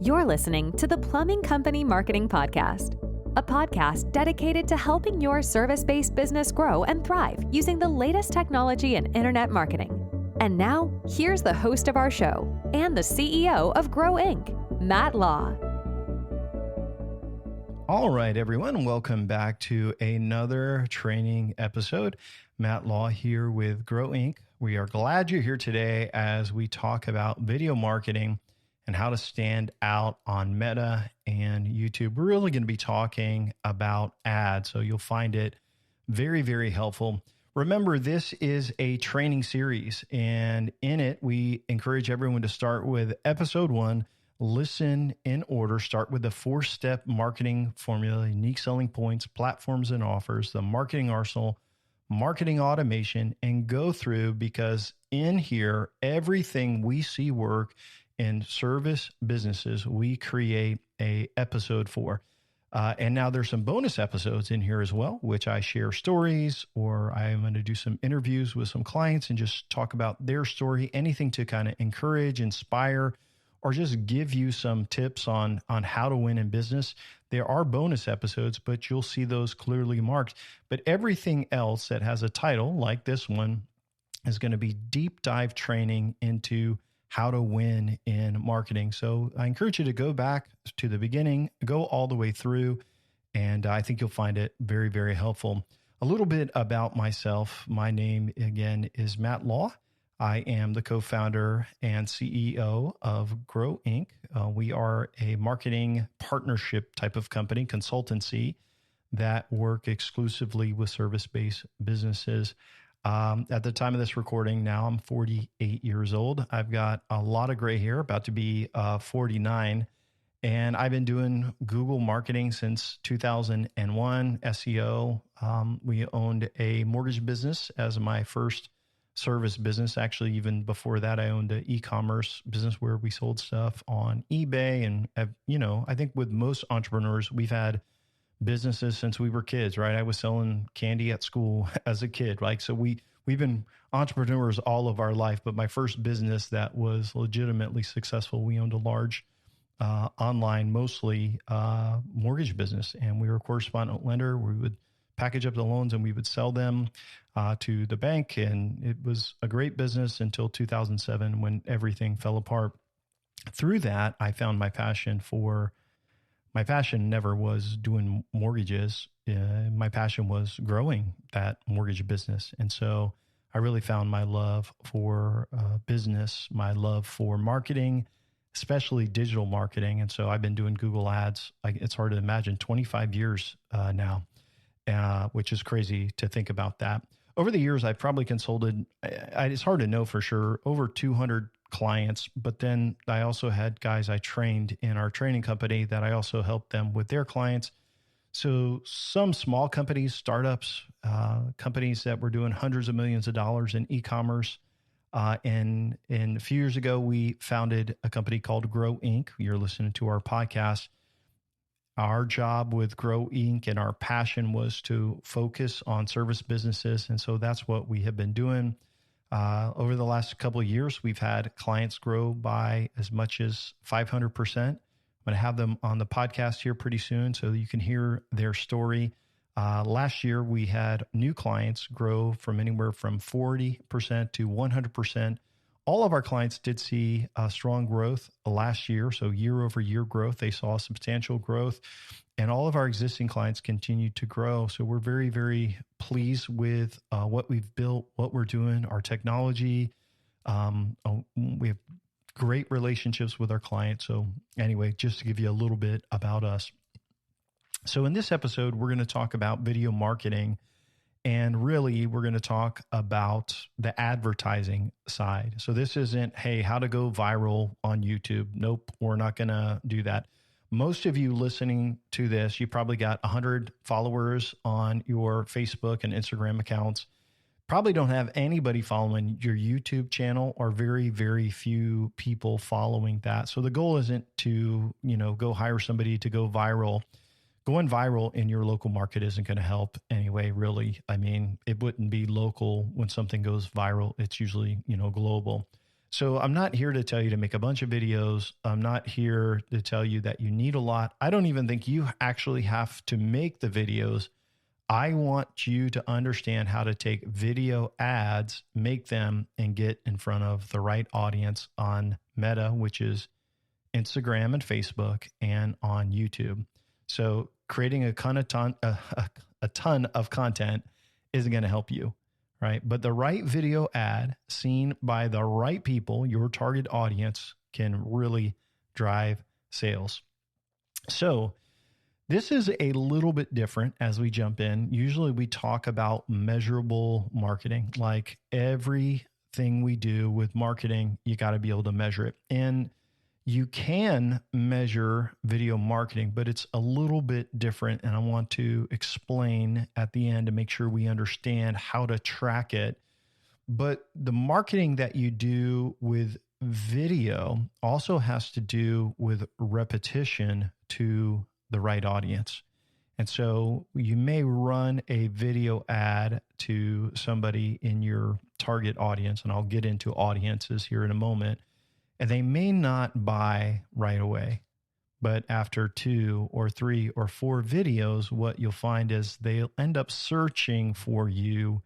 You're listening to the Plumbing Company Marketing Podcast, a podcast dedicated to helping your service-based business grow and thrive using the latest technology in internet marketing. And now, here's the host of our show and the CEO of Grow Inc., Matt Law. All right, everyone, welcome back to another training episode. Matt Law here with Grow Inc. We are glad you're here today as we talk about video marketing and how to stand out on Meta and YouTube. We're really going to be talking about ads, so you'll find it very, very helpful. Remember, this is a training series, and in it, we encourage everyone to start with episode 1, listen in order, start with the 4-step marketing formula, unique selling points, platforms and offers, the marketing arsenal, marketing automation, and go through, because in here, everything we see work in service businesses, we create a episode for. And now there's some bonus episodes in here as well, which I share stories, or I am going to do some interviews with some clients and just talk about their story, anything to kind of encourage, inspire, or just give you some tips on how to win in business. There are bonus episodes, but you'll see those clearly marked. But everything else that has a title like this one is going to be deep dive training into how to win in marketing. So I encourage you to go back to the beginning, go all the way through, and I think you'll find it very, very helpful. A little bit about myself. My name, again, is Matt Law. I am the co-founder and CEO of Grow Inc. We are a marketing partnership type of company, consultancy, that work exclusively with service-based businesses. At the time of this recording, now I'm 48 years old. I've got a lot of gray hair, about to be 49. And I've been doing Google marketing since 2001, SEO. We owned a mortgage business as my first service business. Actually, even before that, I owned an e-commerce business where we sold stuff on eBay. And, I think with most entrepreneurs, we've had businesses since we were kids, right? I was selling candy at school as a kid. So we've been entrepreneurs all of our life, but my first business that was legitimately successful, we owned a large online, mostly mortgage business, and we were a correspondent lender. We would package up the loans and we would sell them to the bank, and it was a great business until 2007 when everything fell apart. Through that, I found my passion never was doing mortgages. My passion was growing that mortgage business. And so I really found my love for business, my love for marketing, especially digital marketing. And so I've been doing Google ads, it's hard to imagine, 25 years now, which is crazy to think about that. Over the years, I've probably consulted, it's hard to know for sure, over 200 clients, but then I also had guys I trained in our training company that I also helped them with their clients. So some small companies, startups, companies that were doing hundreds of millions of dollars in e-commerce. And a few years ago, we founded a company called Grow Inc. You're listening to our podcast. Our job with Grow Inc. and our passion was to focus on service businesses. And so that's what we have been doing. Over the last couple of years, we've had clients grow by as much as 500%. I'm going to have them on the podcast here pretty soon so you can hear their story. Last year, we had new clients grow from anywhere from 40% to 100%. All of our clients did see strong growth last year. So year over year growth, they saw substantial growth. And all of our existing clients continued to grow. So we're very, very pleased with what we've built, what we're doing, our technology. We have great relationships with our clients. So anyway, just to give you a little bit about us. So in this episode, we're going to talk about video marketing. And really, we're going to talk about the advertising side. So this isn't, hey, how to go viral on YouTube. Nope, we're not going to do that. Most of you listening to this, you probably got 100 followers on your Facebook and Instagram accounts. Probably don't have anybody following your YouTube channel, or very, very few people following that. So the goal isn't to, go hire somebody to go viral. Going viral in your local market isn't going to help anyway, really. I mean, it wouldn't be local when something goes viral. It's usually, global. So I'm not here to tell you to make a bunch of videos. I'm not here to tell you that you need a lot. I don't even think you actually have to make the videos. I want you to understand how to take video ads, make them, and get in front of the right audience on Meta, which is Instagram and Facebook, and on YouTube. So creating a ton of content isn't going to help you, right? But the right video ad seen by the right people, your target audience, can really drive sales. So this is a little bit different as we jump in. Usually we talk about measurable marketing. Like everything we do with marketing, you got to be able to measure it. And you can measure video marketing, but it's a little bit different. And I want to explain at the end to make sure we understand how to track it. But the marketing that you do with video also has to do with repetition to the right audience. And so you may run a video ad to somebody in your target audience, and I'll get into audiences here in a moment, and they may not buy right away. But after 2 or 3 or 4 videos, what you'll find is they'll end up searching for you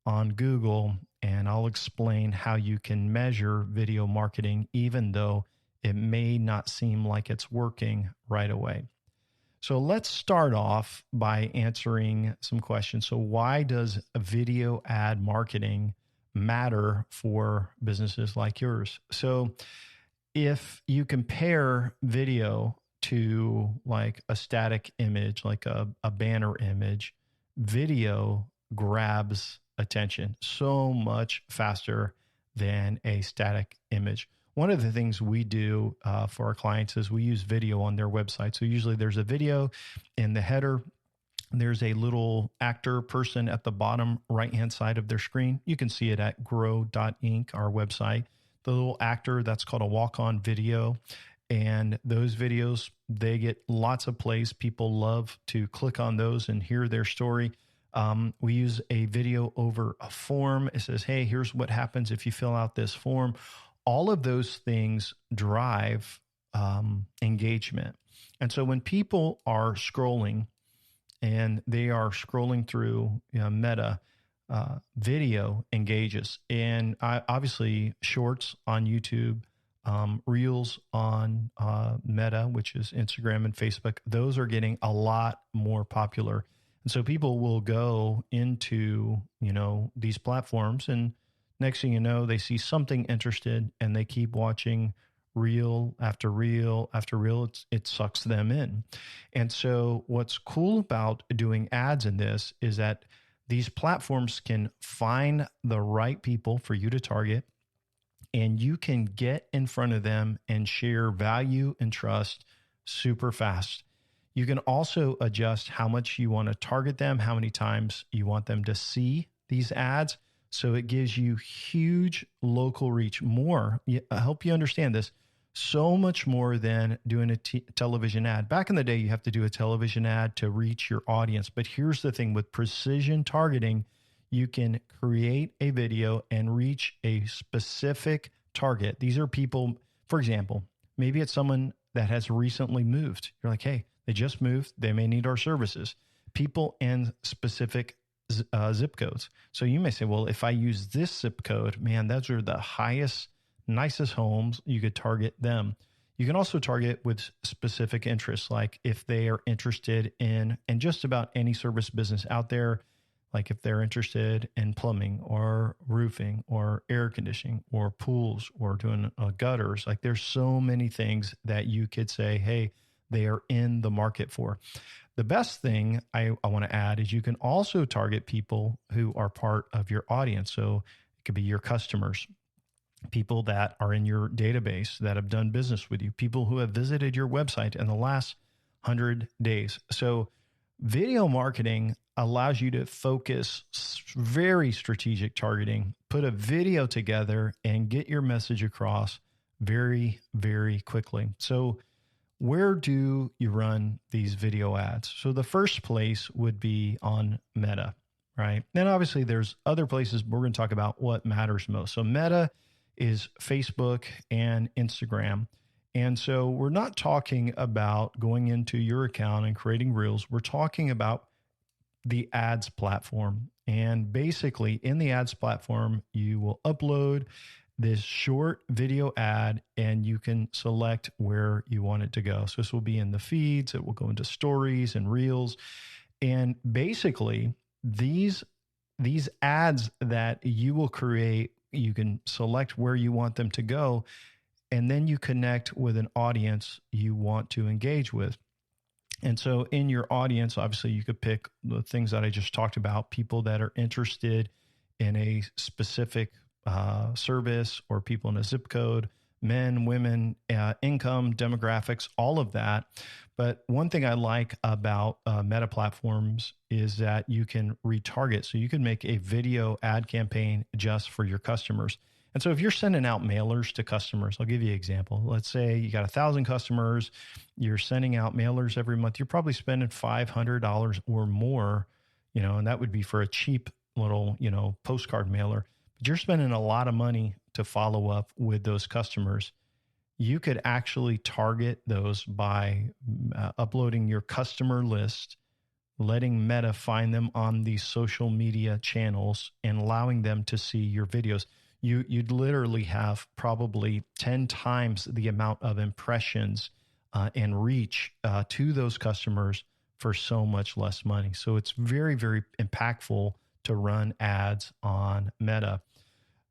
on Google, and I'll explain how you can measure video marketing, even though it may not seem like it's working right away. So let's start off by answering some questions. So why does video ad marketing matter for businesses like yours? So if you compare video to like a static image, like a banner image, video grabs attention so much faster than a static image. One of the things we do for our clients is we use video on their website. So usually there's a video in the header. There's a little actor person at the bottom right-hand side of their screen. You can see it at grow.inc, our website. The little actor, that's called a walk-on video. And those videos, they get lots of plays. People love to click on those and hear their story. We use a video over a form. It says, hey, here's what happens if you fill out this form. All of those things drive engagement. And so when people are scrolling and they are scrolling through Meta, video engages. And obviously shorts on YouTube, reels on Meta, which is Instagram and Facebook, those are getting a lot more popular. And so people will go into, these platforms, and next thing you know, they see something interested and they keep watching reel after reel after reel. It sucks them in. And so what's cool about doing ads in this is that these platforms can find the right people for you to target, and you can get in front of them and share value and trust super fast. You can also adjust how much you want to target them, how many times you want them to see these ads. So it gives you huge local reach, more. I hope you understand this. So much more than doing a television ad. Back in the day, you have to do a television ad to reach your audience. But here's the thing, with precision targeting, you can create a video and reach a specific target. These are people, for example, maybe it's someone that has recently moved. You're like, hey, they just moved. They may need our services. People in specific zip codes. So you may say, well, if I use this zip code, man, those are the highest, nicest homes. You could target them. You can also target with specific interests, like if they are interested in just about any service business out there, like if they're interested in plumbing or roofing or air conditioning or pools or doing gutters. Like there's so many things that you could say, hey, they are in the market for. The best thing I want to add is you can also target people who are part of your audience. So it could be your customers, people that are in your database that have done business with you, people who have visited your website in the last 100 days. So video marketing allows you to focus very strategic targeting, put a video together, and get your message across very, very quickly. So where do you run these video ads? So the first place would be on Meta, right? Then obviously there's other places, but we're going to talk about what matters most. So Meta is Facebook and Instagram. And so we're not talking about going into your account and creating reels. We're talking about the ads platform. And basically in the ads platform, you will upload this short video ad and you can select where you want it to go. So this will be in the feeds, it will go into stories and reels. And basically these ads that you will create, you can select where you want them to go, and then you connect with an audience you want to engage with. And so in your audience, obviously you could pick the things that I just talked about, people that are interested in a specific service, or people in a zip code, men, women, income, demographics, all of that. But one thing I like about Meta platforms is that you can retarget. So you can make a video ad campaign just for your customers. And so if you're sending out mailers to customers, I'll give you an example. Let's say you got 1,000 customers, you're sending out mailers every month. You're probably spending $500 or more, and that would be for a cheap little, postcard mailer. But you're spending a lot of money to follow up with those customers. You could actually target those by uploading your customer list, letting Meta find them on these social media channels, and allowing them to see your videos. You'd literally have probably 10 times the amount of impressions and reach to those customers for so much less money. So it's very, very impactful to run ads on Meta.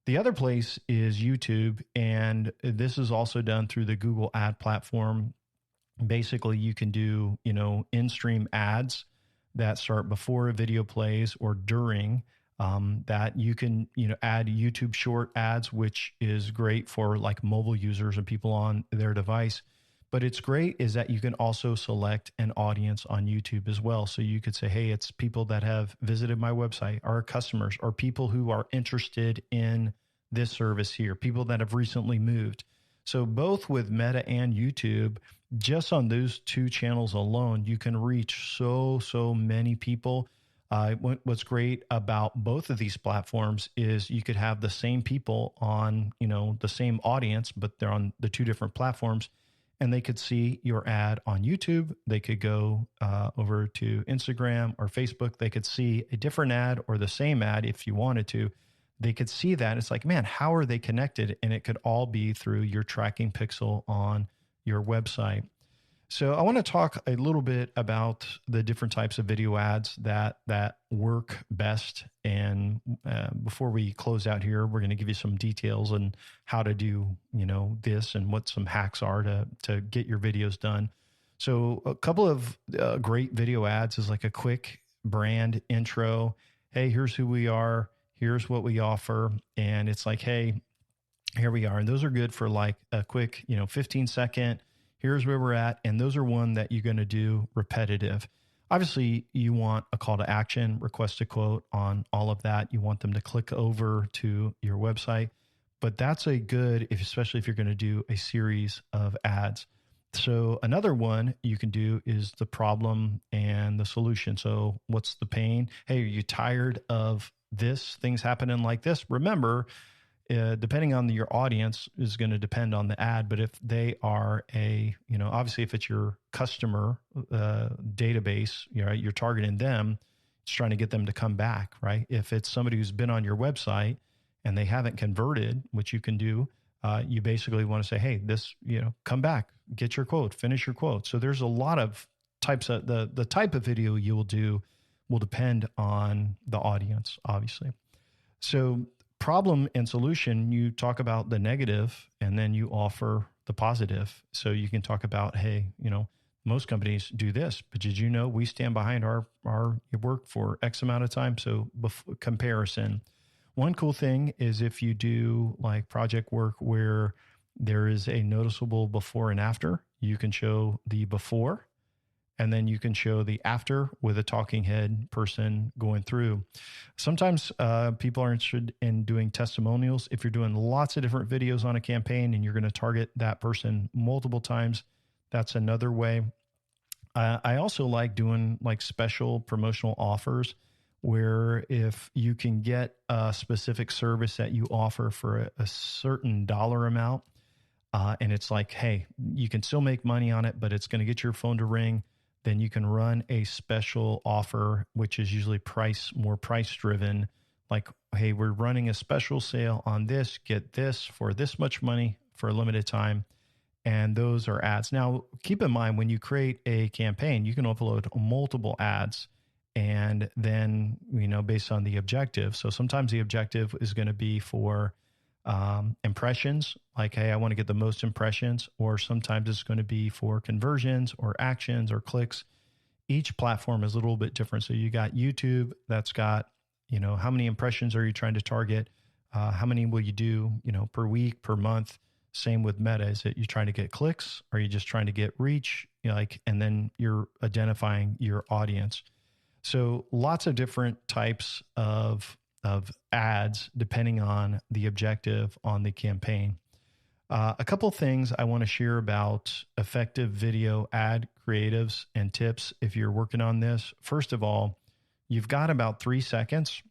The other place is YouTube, and this is also done through the Google ad platform. Basically, you can do, in-stream ads that start before a video plays or during. That you can, add YouTube short ads, which is great for like mobile users and people on their device. But it's great is that you can also select an audience on YouTube as well. So you could say, hey, it's people that have visited my website, our customers, or people who are interested in this service here, people that have recently moved. So both with Meta and YouTube, just on those two channels alone, you can reach so many people. What's great about both of these platforms is you could have the same people on, the same audience, but they're on the two different platforms, and they could see your ad on YouTube. They could go over to Instagram or Facebook. They could see a different ad or the same ad if you wanted to. They could see that. It's like, man, how are they connected? And it could all be through your tracking pixel on your website. So I want to talk a little bit about the different types of video ads that work best. And before we close out here, we're going to give you some details on how to do, this and what some hacks are to get your videos done. So a couple of great video ads is like a quick brand intro. Hey, here's who we are. Here's what we offer. And it's like, hey, here we are. And those are good for like a quick, 15-second. Here's where we're at. And those are one that you're going to do repetitive. Obviously, you want a call to action, request a quote on all of that. You want them to click over to your website. But that's a good, especially if you're going to do a series of ads. So another one you can do is the problem and the solution. So what's the pain? Hey, are you tired of this? Things happening like this? Remember, depending on your audience is going to depend on the ad. But if they are obviously if it's your customer database, you're targeting them, it's trying to get them to come back, right? If it's somebody who's been on your website and they haven't converted, which you can do, you basically want to say, hey, this, come back, get your quote, finish your quote. So there's a lot of types of the type of video you will do will depend on the audience, obviously. So problem and solution, you talk about the negative and then you offer the positive. So you can talk about, hey, most companies do this, but did you know we stand behind our work for X amount of time? So comparison. One cool thing is if you do like project work where there is a noticeable before and after, you can show the before and then you can show the after with a talking head person going through. Sometimes people are interested in doing testimonials. If you're doing lots of different videos on a campaign and you're going to target that person multiple times, that's another way. I also like doing like special promotional offers where if you can get a specific service that you offer for a certain dollar amount, and it's like, hey, you can still make money on it, but it's going to get your phone to ring, then you can run a special offer, which is usually more price driven. Like, hey, we're running a special sale on this, get this for this much money for a limited time. And those are ads. Now, keep in mind, when you create a campaign, you can upload multiple ads, and then, based on the objective. So sometimes the objective is going to be for impressions, like, hey, I want to get the most impressions, or sometimes it's going to be for conversions or actions or clicks. Each platform is a little bit different. So you got YouTube that's got, how many impressions are you trying to target? How many will you do, per week, per month? Same with Meta. Is it you trying to get clicks? Or are you just trying to get reach? And then you're identifying your audience. So lots of different types of ads depending on the objective on the campaign. A couple things I want to share about effective video ad creatives and tips if you're working on this. First of all, you've got about 3 seconds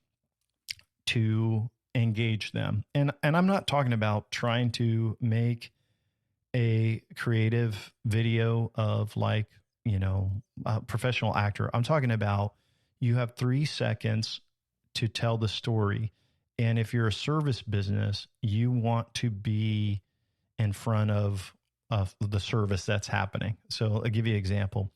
to engage them. And I'm not talking about trying to make a creative video of like, a professional actor. I'm talking about you have 3 seconds to tell the story. And if you're a service business, you want to be in front of the service that's happening. So I'll give you an example.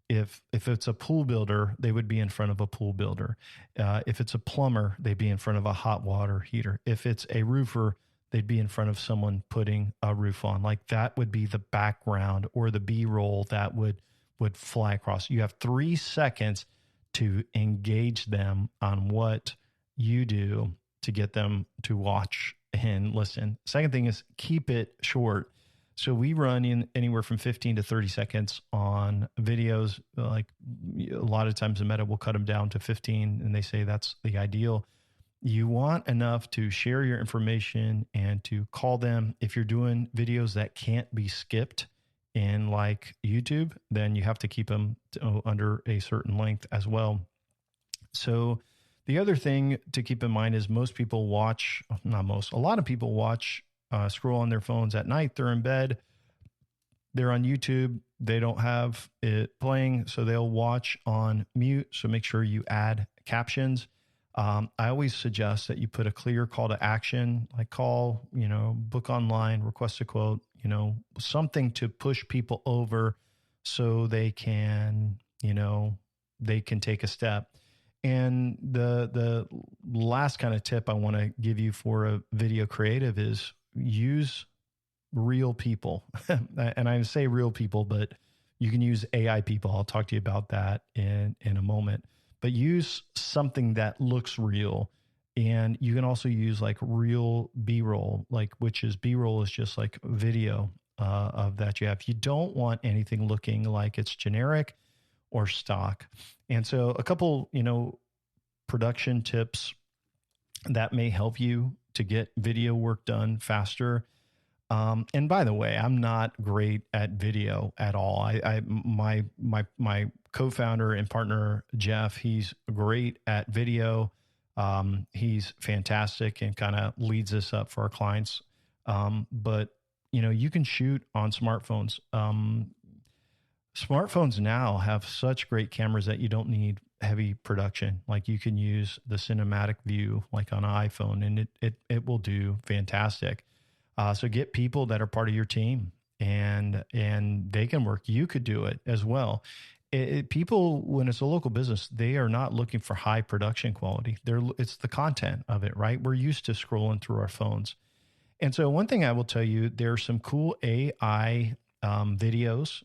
If it's a pool builder, they would be in front of a pool builder. If it's a plumber, they'd be in front of a hot water heater. If it's a roofer, they'd be in front of someone putting a roof on. Like that would be the background or the B-roll that would fly across. You have 3 seconds to engage them on what you do to get them to watch and listen. Second thing is keep it short. So we run in anywhere from 15 to 30 seconds on videos. Like a lot of times the Meta will cut them down to 15 and they say that's the ideal. You want enough to share your information and to call them. If you're doing videos that can't be skipped in like YouTube, then you have to keep them under a certain length as well. So the other thing to keep in mind is a lot of people watch, scroll on their phones at night. They're in bed. They're on YouTube. They don't have it playing, so they'll watch on mute. So make sure you add captions. I always suggest that you put a clear call to action, like call, book online, request a quote, something to push people over so they can take a step. And the last kind of tip I want to give you for a video creative is use real people. And I say real people, but you can use AI people. I'll talk to you about that in a moment. But use something that looks real. And you can also use like real B-roll, which is B-roll is just like video of that you have. You don't want anything looking like it's generic or stock. And so a couple, production tips that may help you to get video work done faster. And by the way, I'm not great at video at all. My co-founder and partner, Jeff, he's great at video. He's fantastic and kind of leads us up for our clients. But you can shoot on smartphones. Smartphones now have such great cameras that you don't need heavy production. Like you can use the cinematic view like on an iPhone and it will do fantastic. So get people that are part of your team and they can work. You could do it as well. People, when it's a local business, they are not looking for high production quality. It's the content of it, right? We're used to scrolling through our phones. And so one thing I will tell you, there are some cool AI videos,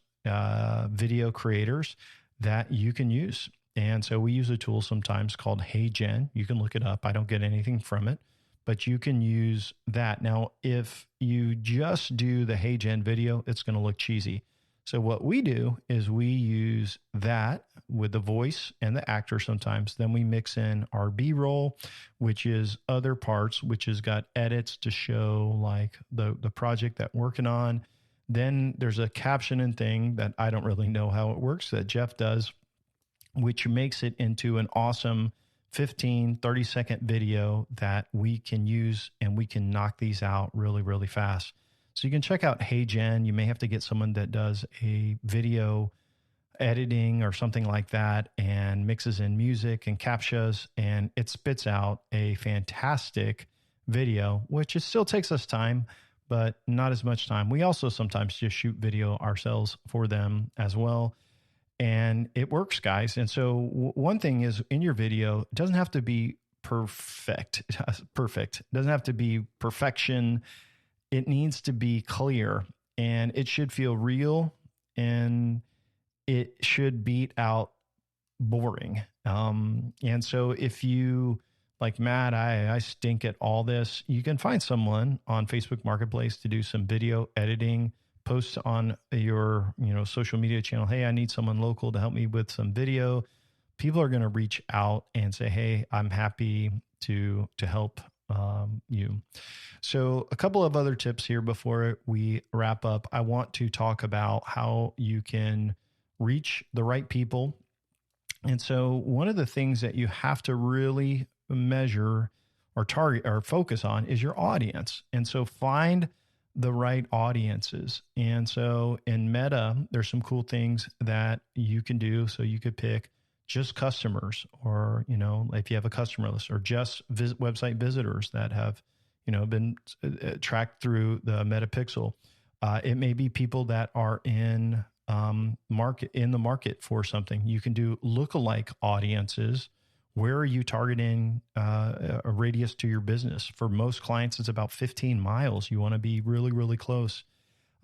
video creators that you can use. And so we use a tool sometimes called HeyGen. You can look it up. I don't get anything from it, but you can use that. Now, if you just do the HeyGen video, it's going to look cheesy. So what we do is we use that with the voice and the actor sometimes. Then we mix in our B-roll, which is other parts, which has got edits to show like the project that we're working on. Then there's a captioning thing that I don't really know how it works that Jeff does, which makes it into an awesome 15, 30-second video that we can use, and we can knock these out really, really fast. So you can check out Hey Gen. You may have to get someone that does a video editing or something like that and mixes in music and captchas, and it spits out a fantastic video, which it still takes us time, but not as much time. We also sometimes just shoot video ourselves for them as well. And it works, guys. And so one thing is, in your video, it doesn't have to be perfect. It doesn't have to be perfection. It needs to be clear, and it should feel real, and it should beat out boring. And so if you, like Matt, I stink at all this, you can find someone on Facebook Marketplace to do some video editing, post on your, social media channel. Hey, I need someone local to help me with some video. People are going to reach out and say, hey, I'm happy to help you. So a couple of other tips here before we wrap up. I want to talk about how you can reach the right people. And so one of the things that you have to really measure or target or focus on is your audience. And so find the right audiences. And so in Meta, there's some cool things that you can do. So you could pick just customers, or, if you have a customer list, or just website visitors that have, been tracked through the Meta Pixel. It may be people that are in the market for something. You can do lookalike audiences. Where are you targeting a radius to your business? For most clients, it's about 15 miles. You want to be really, really close.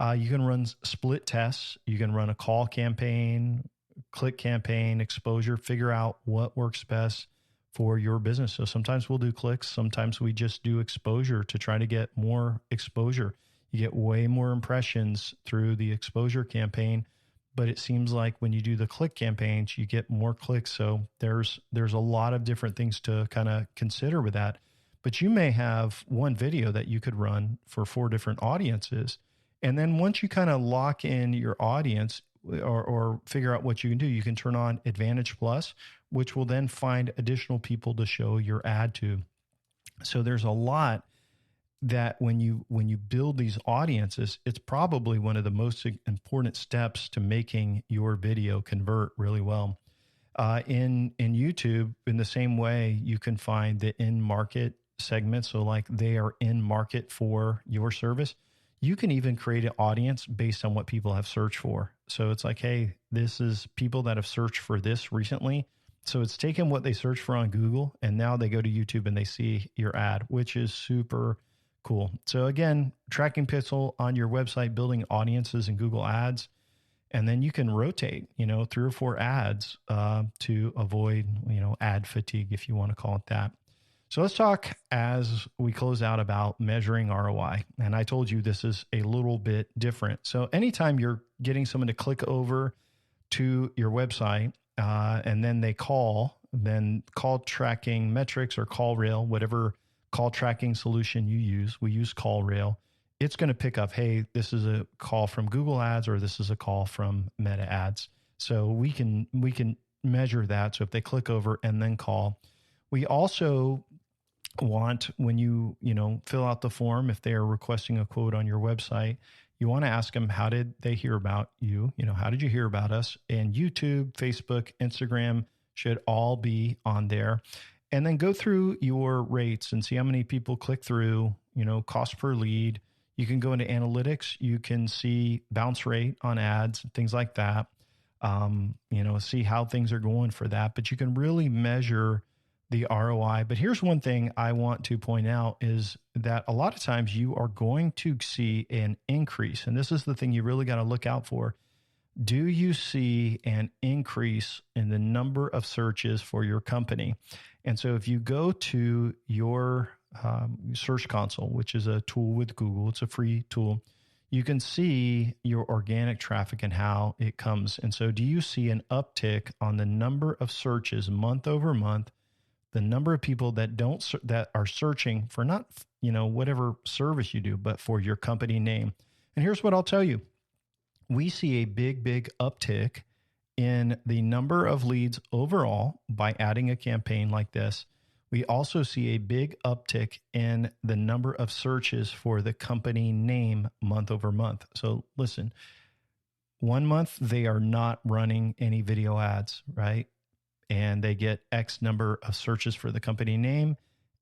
You can run split tests. You can run a call campaign, click campaign, exposure, figure out what works best for your business. So sometimes we'll do clicks. Sometimes we just do exposure to try to get more exposure. You get way more impressions through the exposure campaign, but it seems like when you do the click campaigns, you get more clicks. So there's a lot of different things to kind of consider with that. But you may have one video that you could run for 4 different audiences. And then once you kind of lock in your audience, or figure out what you can do, you can turn on Advantage Plus, which will then find additional people to show your ad to. So there's a lot that when you build these audiences, it's probably one of the most important steps to making your video convert really well. In YouTube, in the same way, you can find the in-market segments. So like they are in market for your service. You can even create an audience based on what people have searched for. So it's like, hey, this is people that have searched for this recently. So it's taken what they searched for on Google, and now they go to YouTube and they see your ad, which is super cool. So again, tracking pixel on your website, building audiences in Google Ads, and then you can rotate, 3 or 4 ads to avoid, ad fatigue, if you want to call it that. So let's talk as we close out about measuring ROI. And I told you this is a little bit different. So anytime you're getting someone to click over to your website and then they then call tracking metrics or CallRail, whatever call tracking solution you use, we use CallRail. It's going to pick up, hey, this is a call from Google Ads, or this is a call from Meta Ads. So we can measure that. So if they click over and then call, we also want, when you fill out the form, if they are requesting a quote on your website, you want to ask them, how did they hear about you? How did you hear about us? And YouTube, Facebook, Instagram should all be on there. And then go through your rates and see how many people click through, cost per lead. You can go into analytics. You can see bounce rate on ads, things like that. See how things are going for that. But you can really measure the ROI. But here's one thing I want to point out is that a lot of times you are going to see an increase. And this is the thing you really got to look out for. Do you see an increase in the number of searches for your company? And so if you go to your Search Console, which is a tool with Google, it's a free tool, you can see your organic traffic and how it comes. And so do you see an uptick on the number of searches month over month, the number of people that are searching for not, whatever service you do, but for your company name? And here's what I'll tell you. We see a big uptick in the number of leads overall by adding a campaign like this. We also see a big uptick in the number of searches for the company name month over month. So listen, 1 month, they are not running any video ads, right? And they get X number of searches for the company name,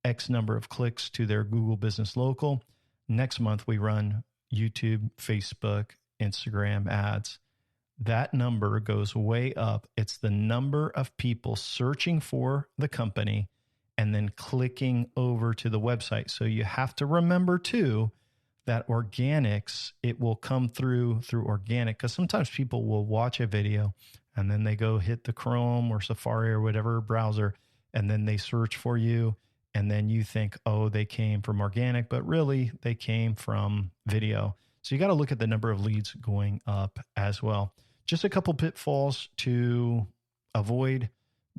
X number of clicks to their Google Business Local. Next month, we run YouTube, Facebook, Instagram ads. That number goes way up. It's the number of people searching for the company and then clicking over to the website. So you have to remember too, that organics, it will come through organic, because sometimes people will watch a video and then they go hit the Chrome or Safari or whatever browser, and then they search for you. And then you think, oh, they came from organic, but really they came from video. So you got to look at the number of leads going up as well. Just a couple pitfalls to avoid.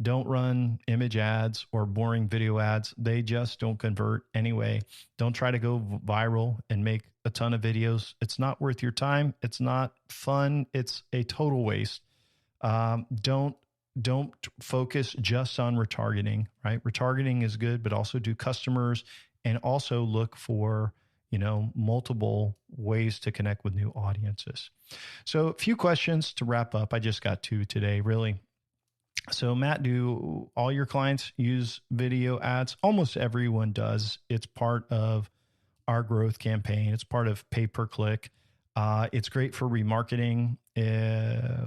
Don't run image ads or boring video ads. They just don't convert anyway. Don't try to go viral and make a ton of videos. It's not worth your time. It's not fun. It's a total waste. Don't focus just on retargeting, right? Retargeting is good, but also do customers and also look for, multiple ways to connect with new audiences. So a few questions to wrap up. I just got 2 today, really. So Matt, do all your clients use video ads? Almost everyone does. It's part of our growth campaign. It's part of pay-per-click. It's great for remarketing.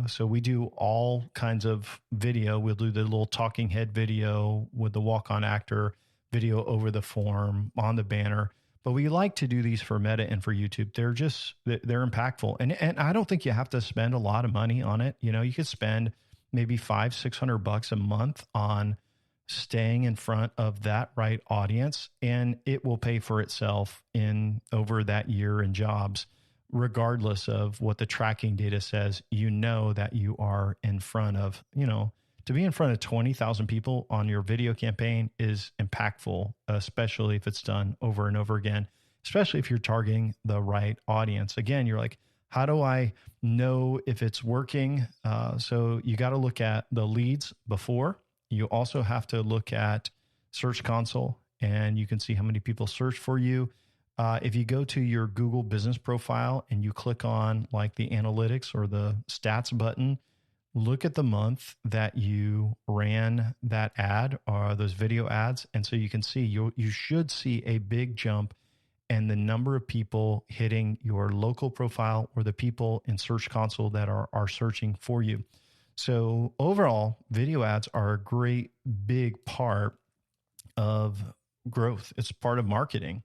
So we do all kinds of video. We'll do the little talking head video with the walk-on actor, video over the form, on the banner. But we like to do these for Meta and for YouTube. They're impactful. And I don't think you have to spend a lot of money on it. You could spend maybe $500-600 a month on staying in front of that right audience, and it will pay for itself over that year in jobs, regardless of what the tracking data says. That you are in front of, to be in front of 20,000 people on your video campaign is impactful, especially if it's done over and over again, especially if you're targeting the right audience. Again, you're like, how do I know if it's working? So you got to look at the leads before. You also have to look at Search Console, and you can see how many people search for you. If you go to your Google business profile and you click on like the analytics or the stats button, look at the month that you ran that ad or those video ads. And so you can see, you should see a big jump and the number of people hitting your local profile or the people in Search Console that are searching for you. So overall, video ads are a great big part of growth. It's part of marketing.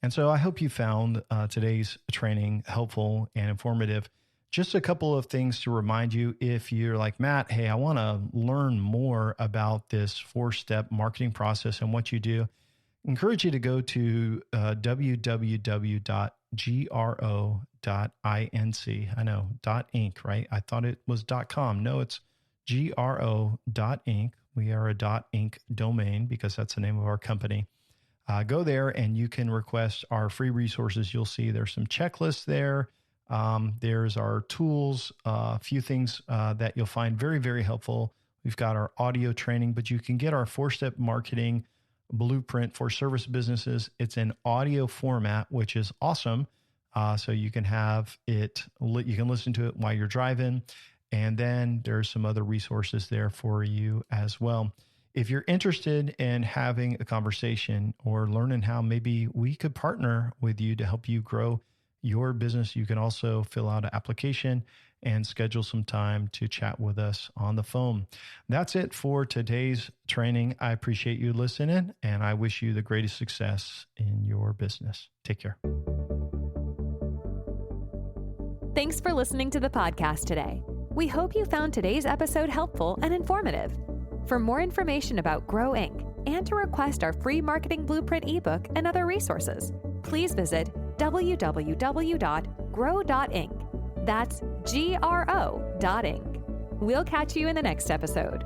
And so I hope you found today's training helpful and informative. Just a couple of things to remind you, if you're like, Matt, hey, I want to learn more about this 4-step marketing process and what you do. Encourage you to go to www.gro.inc. I know, .inc, right? I thought it was .com. No, it's gro.inc. We are a .inc domain because that's the name of our company. Go there and you can request our free resources. You'll see there's some checklists there. There's our tools, a few things that you'll find very, very helpful. We've got our audio training, but you can get our 4-step marketing blueprint for service businesses. It's in audio format, which is awesome. So you can have it, you can listen to it while you're driving. And then there's some other resources there for you as well. If you're interested in having a conversation or learning how maybe we could partner with you to help you grow your business, you can also fill out an application and schedule some time to chat with us on the phone. That's it for today's training. I appreciate you listening, and I wish you the greatest success in your business. Take care. Thanks for listening to the podcast today. We hope you found today's episode helpful and informative. For more information about Grow Inc. and to request our free marketing blueprint ebook and other resources, please visit www.grow.inc. That's GRO.inc. We'll catch you in the next episode.